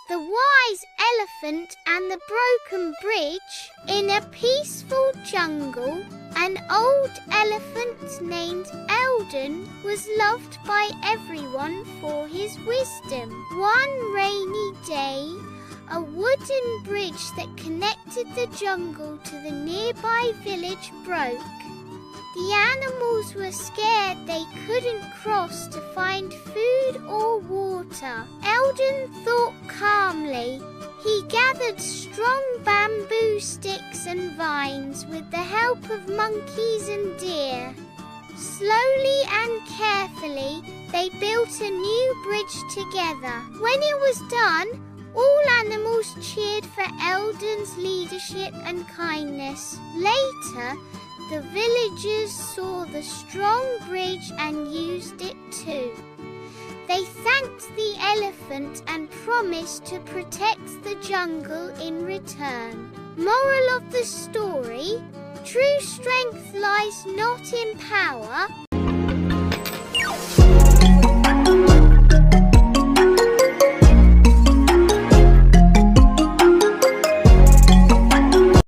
The wise elephant and the broken bridge. In a peaceful jungle, an old elephant named Eldon was loved by everyone for his wisdom. One rainy day, a wooden bridge that connected the jungle to the nearby village broke. The animals were scared they couldn't cross to find food or water. Eldon thought calmly. He gathered strong bamboo sticks and vines with the help of monkeys and deer. Slowly and carefully, they built a new bridge together. When it was done, all animals cheered for Eldon's leadership and kindness. Later, the villagers saw the strong bridge and used it too. They thanked the elephant and promised to protect the jungle in return. Moral of the story: true strength lies not in power,